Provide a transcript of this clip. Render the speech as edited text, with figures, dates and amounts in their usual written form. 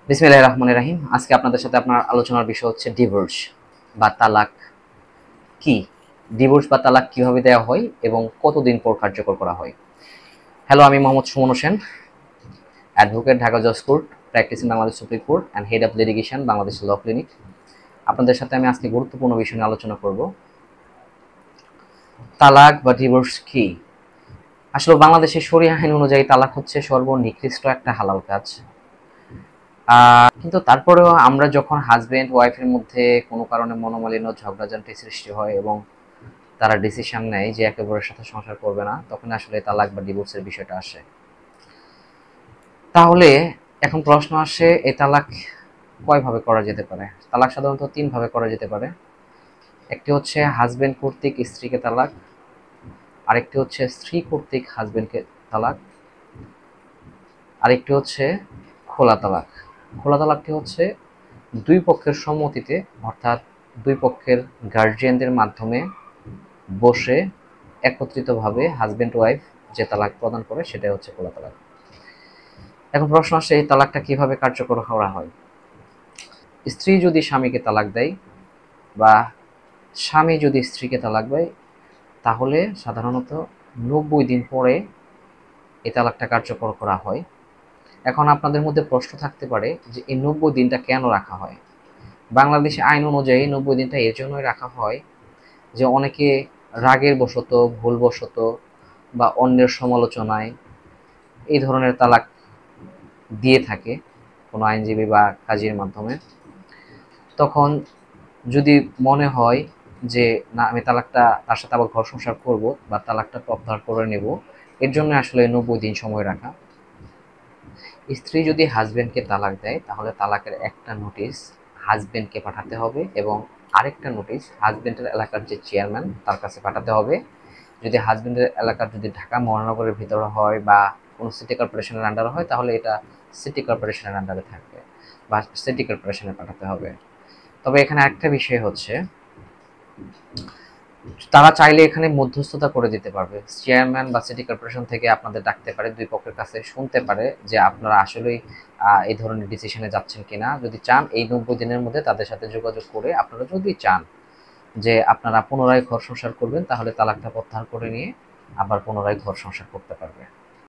বিসমিল্লাহির রহমানির রহিম। আজকে আপনাদের সাথে আপনার আলোচনার বিষয় হচ্ছে ডিভোর্স বা তালাক কি। ডিভোর্স বা তালাক কিভাবে দেওয়া হয় এবং কতদিন পর কার্যকর করা হয়। হ্যালো, আমি মোহাম্মদ সুমন হোসেন, অ্যাডভোকেট, ঢাকা জজ court, practice in Bangladesh supreme court and head of litigation Bangladesh law clinic. আপনাদের সাথে আমি আজকে গুরুত্বপূর্ণ বিষয় নিয়ে আলোচনা করব, তালাক বা ডিভোর্স কি। আসলে বাংলাদেশের শরিয়া আইন অনুযায়ী তালাক হচ্ছে সর্বনিকৃষ্ট একটা হালাল কাজ। কিন্তু তারপরেও আমরা যখন হাজবেন্ড ওয়াইফের মধ্যে কোনো কারণে মনোমালিন্য, ঝগড়াঝাটি সৃষ্টি হয় এবং তারা ডিসিশন নেয় যে একে অপরের সাথে সংসার করবে না, তখন আসলে তালাক বা ডিভোর্সের বিষয়টা আসে। তাহলে এখন প্রশ্ন আসে, এই তালাক কয়ভাবে করা যেতে পারে। তালাক সাধারণত তিনভাবে করা যেতে পারে। একটি হচ্ছে হাজবেন্ড কর্তৃক স্ত্রীকে তালাক, আরেকটি হচ্ছে স্ত্রী কর্তৃক হাজবেন্ডকে তালাক, আরেকটি হচ্ছে খোলা তালাক। খোলা তালাকটি হচ্ছে দুই পক্ষের সম্মতিতে, অর্থাৎ দুই পক্ষের গার্জিয়ানদের মাধ্যমে বসে একত্রিতভাবে হাজবেন্ড ওয়াইফ যে তালাক প্রদান করে সেটাই হচ্ছে খোলা তালাক। এখন প্রশ্ন আসে, এই তালাকটা কিভাবে কার্যকর করা হয়। স্ত্রী যদি স্বামীকে তালাক দেয় বা স্বামী যদি স্ত্রীকে তালাক দেয়, তাহলে সাধারণত 90 দিন পরে এই তালাকটা কার্যকর করা হয়। এখন আপনাদের মধ্যে প্রশ্ন থাকতে পারে যে এই 90 দিনটা কেন রাখা হয়। বাংলাদেশে আইন অনুযায়ী 90 দিনটা এর জন্যই রাখা হয় যে অনেকে রাগের বশত, ভুলবশত বা অন্যের সমালোচনায় এই ধরনের তালাক দিয়ে থাকে কোনো আইনজীবী বা কাজীর মাধ্যমে। তখন যদি মনে হয় যে না, আমি তালাকটা তার সাথে আবার ঘর সংসার করব বা তালাকটা প্রত্যাহার করে নেব, এর জন্য আসলে 90 দিন সময় রাখা। স্ত্রী যদি হাজবেন্ডকে তালাক দেয়, তাহলে তালাকের একটা নোটিশ হাজবেন্ডকে পাঠাতে হবে এবং আরেকটা নোটিশ হাজবেন্ডের এলাকার যে চেয়ারম্যান তার কাছে পাঠাতে হবে। যদি হাজবেন্ডের এলাকার যদি ঢাকা মহানগরের ভিতরে হয় বা কোনো সিটি কর্পোরেশনের আন্ডারে হয়, তাহলে এটা সিটি কর্পোরেশনের আন্ডারে থাকবে বা সিটি কর্পোরেশনে পাঠাতে হবে। তবে এখানে একটা বিষয় হচ্ছে, তারা চাইলে এখানে মধ্যস্থতা করে দিতে পারবে। চেয়ারম্যান বা সিটি কর্পোরেশন থেকে আপনাদের ডাকতে পারে, দুই পক্ষের কাছে শুনতে পারে যে আপনারা আসলেই এই ধরনের ডিসিশনে যাচ্ছেন কিনা। যদি চান, এই 90 দিনের মধ্যে তাদের সাথে যোগাযোগ করে আপনারা যদি চান যে আপনারা পুনরায় ঘর সংসার করবেন, তাহলে তালাকটা প্রত্যাহার করে নিয়ে আবার পুনরায় ঘর সংসার করতে পারবে।